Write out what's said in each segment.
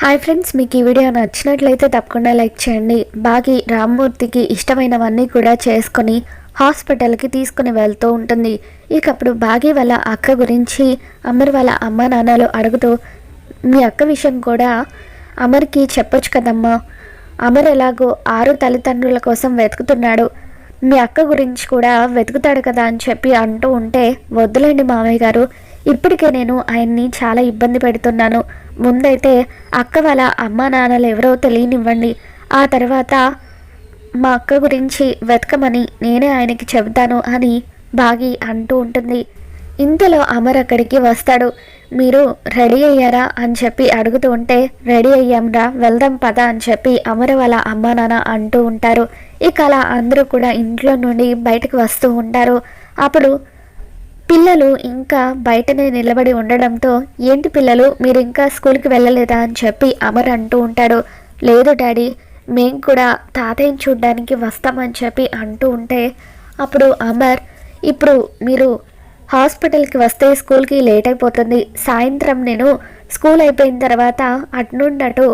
Hi friends, మీకు ఈ video నచ్చినట్లయితే తప్పకుండా లైక్ చేయండి. బాగి రామ్మూర్తికి ఇష్టమైనవన్నీ కూడా చేసుకొని హాస్పిటల్కి తీసుకుని వెళ్తూ ఉంటుంది. ఇకప్పుడు బాగి వాళ్ళ అక్క గురించి అమర్ వాళ్ళ అమ్మ నాన్నలు అడుగుతూ, మీ అక్క విషయం కూడా అమర్కి చెప్పొచ్చు కదమ్మా, అమర్ ఎలాగో 6 తల్లిదండ్రుల కోసం వెతుకుతున్నాడు, మీ అక్క గురించి కూడా వెతుకుతాడు కదా అని చెప్పి అంటూ ఉంటే, వద్దులేండి మామయ్య గారు, ఇప్పటికే నేను ఆయన్ని చాలా ఇబ్బంది పెడుతున్నాను, ముందైతే అక్క వాళ్ళ అమ్మా నాన్నలు ఎవరో తెలియనివ్వండి, ఆ తర్వాత మా అక్క గురించి వెతకమని నేనే ఆయనకి చెబుతాను అని బాగి అంటూ ఉంటుంది. ఇంతలో అమర్ అక్కడికి వస్తాడు. మీరు రెడీ అయ్యారా అని చెప్పి అడుగుతూ ఉంటే, రెడీ అయ్యాంరా, వెళ్దాం పద అని చెప్పి అమర్ వాళ్ళ అమ్మా నాన్న అంటూ ఉంటారు. ఇక అలా అందరూ కూడా ఇంట్లో నుండి బయటకు వస్తూ ఉంటారు. అప్పుడు పిల్లలు ఇంకా బయటనే నిలబడి ఉండడంతో, ఏంటి పిల్లలు మీరు ఇంకా స్కూల్కి వెళ్ళలేదా అని చెప్పి అమర్ అంటూ ఉంటాడు. లేదు డాడీ, మేము కూడా తాతయ్యని చూడ్డానికి వస్తామని చెప్పి అంటూ ఉంటే, అప్పుడు అమర్, ఇప్పుడు మీరు హాస్పిటల్కి వస్తే స్కూల్కి లేట్ అయిపోతుంది, సాయంత్రం నేను స్కూల్ అయిపోయిన తర్వాత అటు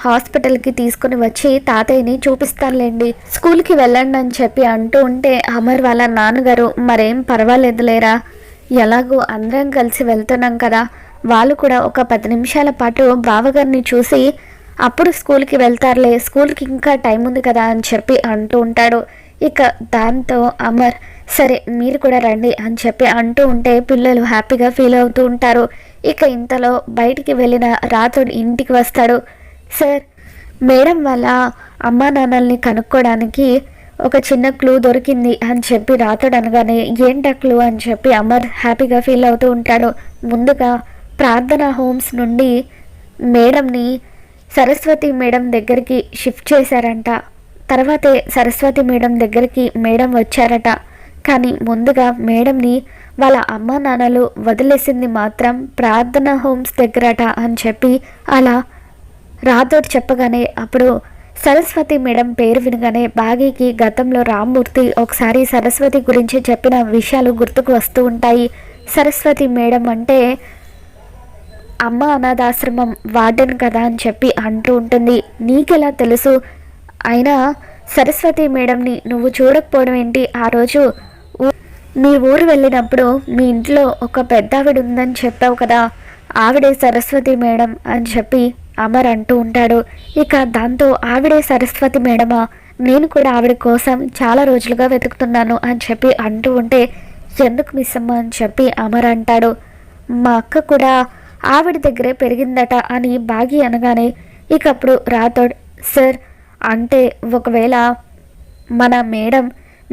హాస్పిటల్కి తీసుకుని వచ్చి తాతయ్యని చూపిస్తానులేండి, స్కూల్కి వెళ్ళండి అని చెప్పి అంటూ ఉంటే, అమర్ వాళ్ళ నాన్నగారు, మరేం పర్వాలేదులేరా, ఎలాగో అందరం కలిసి వెళ్తున్నాం కదా, వాళ్ళు కూడా ఒక 10 నిమిషాల పాటు బావగారిని చూసి అప్పుడు స్కూల్కి వెళ్తారులే, స్కూల్కి ఇంకా టైం ఉంది కదా అని చెప్పి అంటూ ఉంటాడు. ఇక దాంతో అమర్, సరే మీరు కూడా రండి అని చెప్పి అంటూ ఉంటే పిల్లలు హ్యాపీగా ఫీల్ అవుతూ ఉంటారు. ఇక ఇంతలో బయటికి వెళ్ళిన రాథోడ్ ఇంటికి వస్తాడు. సార్, మేడం వాళ్ళ అమ్మా నాన్నల్ని కనుక్కోవడానికి ఒక చిన్న క్లూ దొరికింది అని చెప్పి రాథోడ్ అనగానే, ఏంటా క్లూ అని చెప్పి అమర్ హ్యాపీగా ఫీల్ అవుతూ ఉంటాడు. ముందుగా ప్రార్థనా హోమ్స్ నుండి మేడంని సరస్వతి మేడం దగ్గరికి షిఫ్ట్ చేశారంట, తర్వాతే సరస్వతి మేడం దగ్గరికి మేడం వచ్చారట, కానీ ముందుగా మేడంని వాళ్ళ అమ్మా నాన్నలు వదిలేసింది మాత్రం ప్రార్థనా హోమ్స్ దగ్గరట అని చెప్పి అలా రాథోడ్ చెప్పగానే, అప్పుడు సరస్వతి మేడం పేరు వినగానే బాగీకి గతంలో రామ్మూర్తి ఒకసారి సరస్వతి గురించి చెప్పిన విషయాలు గుర్తుకు వస్తూ ఉంటాయి. సరస్వతి మేడం అంటే అమ్మ అనాథాశ్రమం వార్డెన్ కదా అని చెప్పి అంటూ ఉంటుంది. నీకెలా తెలుసు? అయినా సరస్వతి మేడంని నువ్వు చూడకపోవడం ఏంటి? ఆ రోజు మీ ఊరు వెళ్ళినప్పుడు మీ ఇంట్లో ఒక పెద్ద ఆవిడ ఉందని చెప్పావు కదా, ఆవిడే సరస్వతి మేడం అని చెప్పి అమర్ అంటూ ఉంటాడు. ఇక దాంతో ఆవిడే సరస్వతి మేడమా, నేను కూడా ఆవిడ కోసం చాలా రోజులుగా వెతుకుతున్నాను అని చెప్పి అంటూ ఉంటే, ఎందుకు మిస్ అమ్మ అని చెప్పి అమర్ అంటాడు. మా అక్క కూడా ఆవిడ దగ్గరే పెరిగిందట అని బాగి అనగానే, ఇక అప్పుడు రాథోడ్, సార్ అంటే ఒకవేళ మన మేడం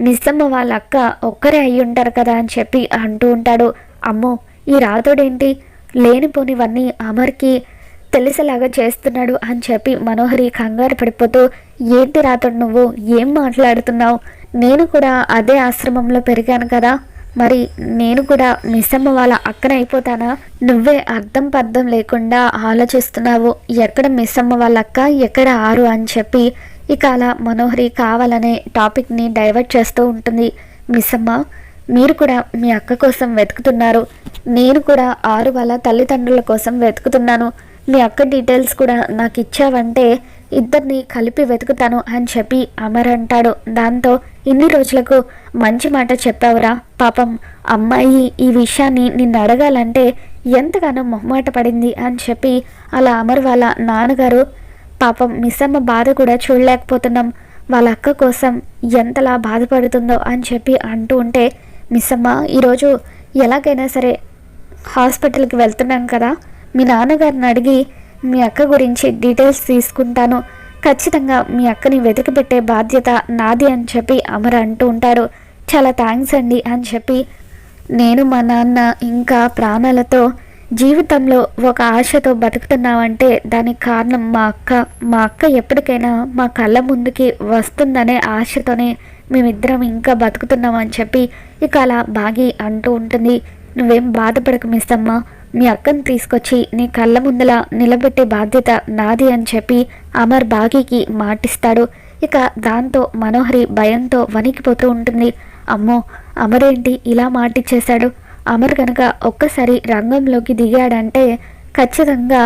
మిస్సమ్మ వాళ్ళ అక్క ఒక్కరే అయ్యి ఉంటారు కదా అని చెప్పి అంటూ ఉంటాడు. అమ్మో, ఈ రాథోడేంటి లేనిపోనివన్నీ అమర్కి తెలిసేలాగా చేస్తున్నాడు అని చెప్పి మనోహరి కంగారు పడిపోతూ, ఏంటి రాథోడ్ నువ్వు ఏం మాట్లాడుతున్నావు, నేను కూడా అదే ఆశ్రమంలో పెరిగాను కదా, మరి నేను కూడా మిస్సమ్మ వాళ్ళ అక్కన అయిపోతానా? నువ్వే అర్థం పర్థం లేకుండా ఆలోచిస్తున్నావు, ఎక్కడ మిస్సమ్మ వాళ్ళ అక్క, ఎక్కడ ఆరు అని చెప్పి ఇక అలా మనోహరి కావాలనే టాపిక్ని డైవర్ట్ చేస్తూ ఉంటుంది. మిస్సమ్మ, మీరు కూడా మీ అక్క కోసం వెతుకుతున్నారు, నేను కూడా ఆరు వాళ్ళ తల్లిదండ్రుల కోసం వెతుకుతున్నాను, మీ అక్క డీటెయిల్స్ కూడా నాకు ఇచ్చావంటే ఇద్దరిని కలిపి వెతుకుతాను అని చెప్పి అమర్ అంటాడు. దాంతో, ఇన్ని రోజులకు మంచి మాట చెప్పావురా, పాపం అమ్మాయి ఈ విషయాన్ని నిన్ను అడగాలంటే ఎంతగానో మొహమాట పడింది అని చెప్పి అలా అమర్ వాళ్ళ నాన్నగారు, పాపం మిస్సమ్మ బాధ కూడా చూడలేకపోతున్నాం, వాళ్ళ అక్క కోసం ఎంతలా బాధపడుతుందో అని చెప్పి అంటూ ఉంటే, మిస్సమ్మ ఈరోజు ఎలాగైనా సరే హాస్పిటల్కి వెళ్తున్నాం కదా, మీ నాన్నగారిని అడిగి మీ అక్క గురించి డీటెయిల్స్ తీసుకుంటాను, ఖచ్చితంగా మీ అక్కని వెతికి పెట్టే బాధ్యత నాది అని చెప్పి అమర్ అంటూ ఉంటాడు. చాలా థ్యాంక్స్ అండి అని చెప్పి, నేను మా నాన్న ఇంకా ప్రాణాలతో జీవితంలో ఒక ఆశతో బతుకుతున్నామంటే దానికి కారణం మా అక్క ఎప్పటికైనా మా కళ్ళ ముందుకి వస్తుందనే ఆశతోనే మేమిద్దరం ఇంకా బతుకుతున్నామని చెప్పి ఇక అలా బాగి అంటూ ఉంటుంది. నువ్వేం బాధపడకు మిస్సమ్మ, మీ అక్కను తీసుకొచ్చి నీ కళ్ళ ముందల నిలబెట్టే బాధ్యత నాది అని చెప్పి అమర్ బాగీకి మాటిస్తాడు. ఇక దాంతో మనోహరి భయంతో వణికిపోతూ ఉంటుంది. అమ్మో, అమరేంటి ఇలా మాటిచ్చేశాడు, అమర్ కనుక ఒక్కసారి రంగంలోకి దిగాడంటే ఖచ్చితంగా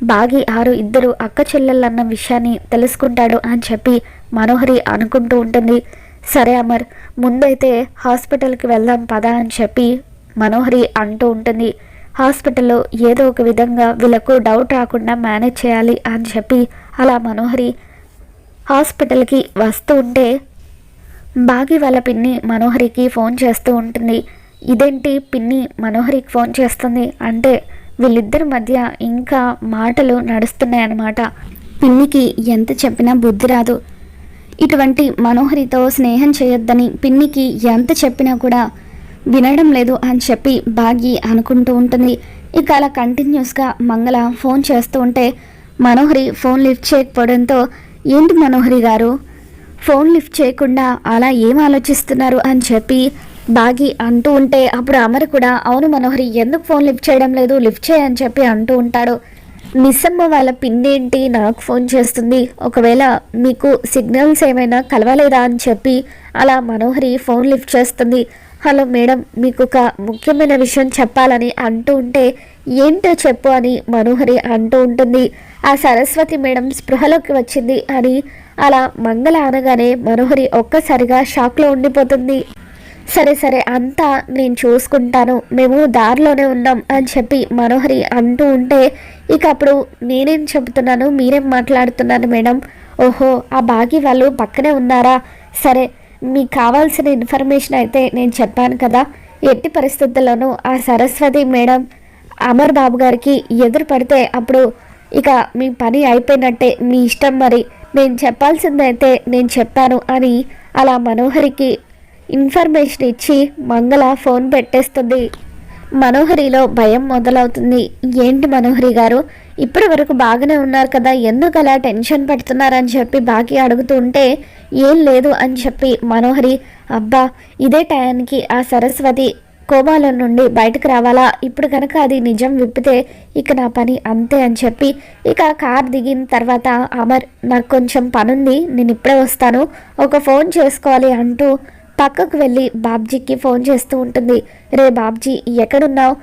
బాగి ఆరు ఇద్దరు అక్క చెల్లెళ్ళన్న విషయాన్ని తెలుసుకుంటాడు అని చెప్పి మనోహరి అనుకుంటూ ఉంటుంది. సరే అమర్, ముందైతే హాస్పిటల్కి వెళ్దాం పదా అని చెప్పి మనోహరి అంటూ ఉంటుంది. హాస్పిటల్లో ఏదో ఒక విధంగా వీళ్ళకు డౌట్ రాకుండా మేనేజ్ చేయాలి అని చెప్పి అలా మనోహరి హాస్పిటల్కి వస్తూ ఉంటే బాగి వాళ్ళ పిన్ని మనోహరికి ఫోన్ చేస్తూ ఉంటుంది. ఇదేంటి పిన్ని మనోహరికి ఫోన్ చేస్తుంది అంటే వీళ్ళిద్దరి మధ్య ఇంకా మాటలు నడుస్తున్నాయన్నమాట. పిన్నికి ఎంత చెప్పినా బుద్ధి రాదు. ఇటువంటి మనోహరితో స్నేహం చేయొద్దని పిన్నికి ఎంత చెప్పినా కూడా వినడం లేదు అని చెప్పి బాగి అనుకుంటూ ఉంటుంది. ఇక అలా కంటిన్యూస్గా మంగళ ఫోన్ చేస్తూ ఉంటే మనోహరి ఫోన్ లిఫ్ట్ చేయకపోవడంతో ఏంటి మనోహరి గారు ఫోన్ లిఫ్ట్ చేయకుండా అలా ఏం ఆలోచిస్తున్నారు అని చెప్పి బాగి అంటూ ఉంటే అప్పుడు అమర్ కూడా అవును మనోహరి ఎందుకు ఫోన్ లిఫ్ట్ చేయడం లేదు, లిఫ్ట్ చేయని చెప్పి అంటూ ఉంటాడు. మిస్సమ్మ వాళ్ళ పిన్నేంటి నాకు ఫోన్ చేస్తుంది, ఒకవేళ మీకు సిగ్నల్స్ ఏమైనా కలవలేదా అని చెప్పి అలా మనోహరి ఫోన్ లిఫ్ట్ చేస్తుంది. హలో మేడం, మీకు ఒక ముఖ్యమైన విషయం చెప్పాలని అంటూ ఉంటే ఏంటో చెప్పు అని మనోహరి అంటూ ఉంటుంది. ఆ సరస్వతి మేడం స్పృహలోకి వచ్చింది అని అలా మంగళ అనగానే మనోహరి ఒక్కసారిగా షాక్లో ఉండిపోతుంది. సరే సరే అంతా నేను చూసుకుంటాను, మేము దారిలోనే ఉన్నాం అని చెప్పి మనోహరి అంటూ ఉంటే ఇక అప్పుడు నేనేం చెబుతున్నాను మీరేం మాట్లాడుతున్నాను మేడం, ఓహో ఆ బాగి వాళ్ళు పక్కనే ఉన్నారా, సరే మీకు కావాల్సిన ఇన్ఫర్మేషన్ అయితే నేను చెప్పాను కదా, ఎట్టి పరిస్థితుల్లోనూ ఆ సరస్వతి మేడం అమర్ బాబు గారికి ఎదురు పడితే అప్పుడు ఇక మీ పని అయిపోయినట్టే, మీ ఇష్టం, మరి నేను చెప్పాల్సిందైతే నేను చెప్పాను అని అలా మనోహరికి ఇన్ఫర్మేషన్ ఇచ్చి మంగళ ఫోన్ పెట్టేస్తుంది. మనోహరిలో భయం మొదలవుతుంది. ఏంటి మనోహరి గారు ఇప్పటి వరకు బాగానే ఉన్నారు కదా, ఎందుకు అలా టెన్షన్ పడుతున్నారని చెప్పి బాగా అడుగుతూ ఉంటే ఏం లేదు అని చెప్పి మనోహరి అబ్బా ఇదే టయానికి ఆ సరస్వతి కోమాల నుండి బయటకు రావాలా, ఇప్పుడు కనుక అది నిజం విప్పితే ఇక నా పని అంతే అని చెప్పి ఇక కార్ దిగిన తర్వాత అమర్ నాకు కొంచెం పనుంది నేను ఇప్పుడే వస్తాను, ఒక ఫోన్ చేసుకోవాలి అంటూ పక్కకు వెళ్ళి బాబ్జీకి ఫోన్ చేస్తూ ఉంటుంది. రే బాబ్జీ ఎక్కడున్నావు,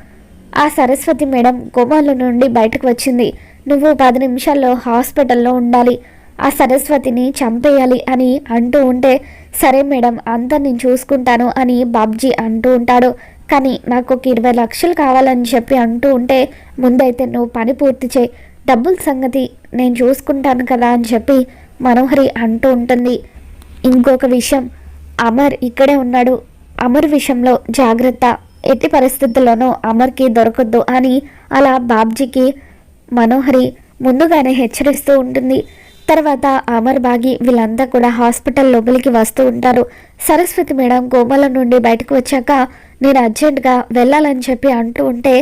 ఆ సరస్వతి మేడం కోమాల నుండి బయటకు వచ్చింది, నువ్వు 10 నిమిషాల్లో హాస్పిటల్లో ఉండాలి, ఆ సరస్వతిని చంపేయాలి అని అంటూ ఉంటే సరే మేడం అంతా నేను చూసుకుంటాను అని బాబ్జీ అంటూ ఉంటాడు. కానీ నాకు ఒక 20 లక్షలు కావాలని చెప్పి అంటూ ఉంటే ముందైతే నువ్వు పని పూర్తి చేయి, డబ్బుల సంగతి నేను చూసుకుంటాను కదా అని చెప్పి మనోహరి అంటూ ఉంటుంది. ఇంకొక విషయం, అమర్ ఇక్కడే ఉన్నాడు, అమర్ విషయంలో జాగ్రత్త, ఎట్టి పరిస్థితుల్లోనూ అమర్కి దొరకద్దు అని అలా బాబ్జీకి మనోహరి ముందుగానే హెచ్చరిస్తూ ఉంటుంది. తర్వాత అమర్ బాగి వీళ్ళంతా కూడా హాస్పిటల్ లోపలికి వస్తూ ఉంటారు. సరస్వతి మేడం కోమల నుండి బయటకు వచ్చాక నేను అర్జెంటుగా వెళ్ళాలని చెప్పి అంటూ ఉంటే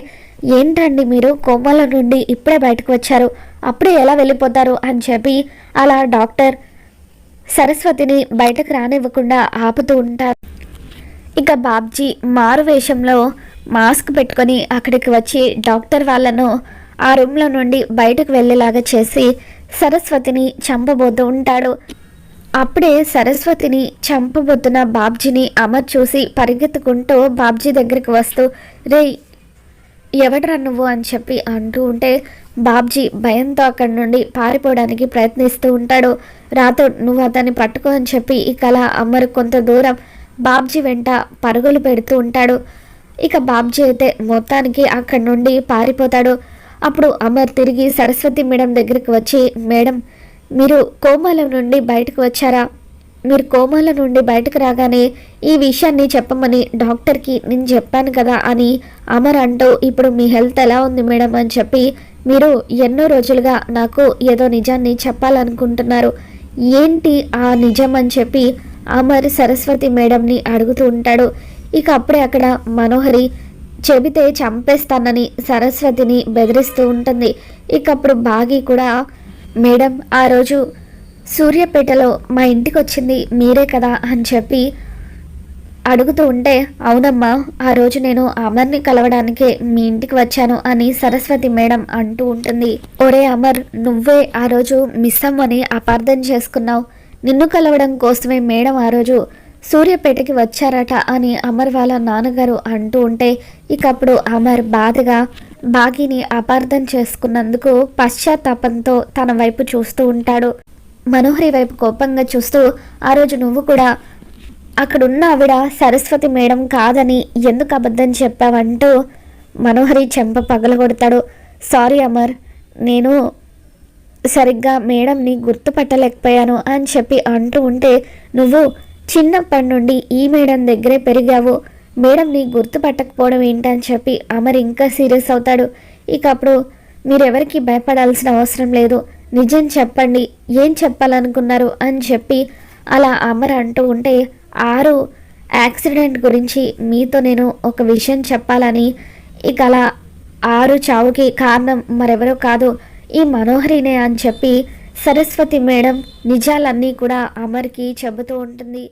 ఏంటండి మీరు కోమల నుండి ఇప్పుడే బయటకు వచ్చారు, అప్పుడే ఎలా వెళ్ళిపోతారు అని చెప్పి అలా డాక్టర్ సరస్వతిని బయటకు రానివ్వకుండా ఆపుతూ ఉంటారు. ఇక బాబ్జీ మారు వేషంలో మాస్క్ పెట్టుకొని అక్కడికి వచ్చి డాక్టర్ వాళ్ళను ఆ రూమ్లో నుండి బయటకు వెళ్ళేలాగా చేసి సరస్వతిని చంపబోతూ ఉంటాడు. అప్పుడే సరస్వతిని చంపబోతున్న బాబ్జీని అమర్ చూసి పరిగెత్తుకుంటూ బాబ్జీ దగ్గరికి వస్తూ రే ఎవడ్రా నువ్వు అని చెప్పి అంటూ ఉంటే బాబ్జీ భయంతో అక్కడి నుండి పారిపోవడానికి ప్రయత్నిస్తూ ఉంటాడు. రాతో నువ్వు అతన్ని పట్టుకో అని చెప్పి ఇక అలా అమర్ కొంత దూరం బాబ్జీ వెంట పరుగులు పెడుతూ ఉంటాడు. ఇక బాబ్జీ అయితే మొత్తానికి అక్కడి నుండి పారిపోతాడు. అప్పుడు అమర్ తిరిగి సరస్వతి మేడం దగ్గరికి వచ్చి మేడం మీరు కోమాల నుండి బయటకు వచ్చారా, మీరు కోమాల నుండి బయటకు రాగానే ఈ విషయాన్ని చెప్పమని డాక్టర్కి నేను చెప్పాను కదా అని అమర్ అంటూ ఇప్పుడు మీ హెల్త్ ఎలా ఉంది మేడం అని చెప్పి మీరు ఎన్నో రోజులుగా నాకు ఏదో నిజాన్ని చెప్పాలనుకుంటున్నారు, ఏంటి ఆ నిజం అని చెప్పి అమర్ సరస్వతి మేడంని అడుగుతూ ఉంటాడు. ఇక అప్పుడే అక్కడ మనోహరి చెబితే చంపేస్తానని సరస్వతిని బెదిరిస్తూ ఉంటుంది. ఇక అప్పుడు బాగి కూడా మేడం ఆ రోజు సూర్యాపేటలో మా ఇంటికి వచ్చింది మీరే కదా అని చెప్పి అడుగుతూ ఉంటే అవునమ్మా ఆ రోజు నేను అమర్ని కలవడానికే మీ ఇంటికి వచ్చాను అని సరస్వతి మేడం అంటూ ఉంటుంది. ఒరే అమర్ నువ్వే ఆ రోజు మిస్ అమ్మని అపార్థం చేసుకున్నావు, నిన్ను కలవడం కోసమే మేడం ఆ రోజు సూర్యాపేటకి వచ్చారట అని అమర్ వాళ్ళ నాన్నగారు అంటూ ఉంటే ఇక అప్పుడు అమర్ బాధగా బాగీని అపార్థం చేసుకున్నందుకు పశ్చాత్తాపంతో తన వైపు చూస్తూ ఉంటాడు. మనోహరి వైపు కోపంగా చూస్తూ, ఆ రోజు నువ్వు కూడా అక్కడున్న ఆవిడ సరస్వతి మేడం కాదని ఎందుకు అబద్ధం చెప్పావంటూ మనోహరి చెంప పగలగొడతాడు. సారీ అమర్, నేను సరిగ్గా మేడంని గుర్తుపట్టలేకపోయాను అని చెప్పి అంటూ ఉంటే, నువ్వు చిన్నప్పటి నుండి ఈ మేడం దగ్గరే పెరిగావు, మేడంని గుర్తుపట్టకపోవడం ఏంటని చెప్పి అమర్ ఇంకా సీరియస్ అవుతాడు. ఇక అప్పుడు మీరెవరికి భయపడాల్సిన అవసరం లేదు, నిజం చెప్పండి, ఏం చెప్పాలనుకున్నారు అని చెప్పి అలా అమర్ అంటూ ఉంటే, ఆరు యాక్సిడెంట్ గురించి మీతో నేను ఒక విషయం చెప్పాలని, ఇక అలా ఆరు చావుకి కారణం మరెవరో కాదు ఈ మనోహరినే అని చెప్పి సరస్వతి మేడం నిజాలన్నీ కూడా అమర్కి చెబుతూ ఉంటుంది.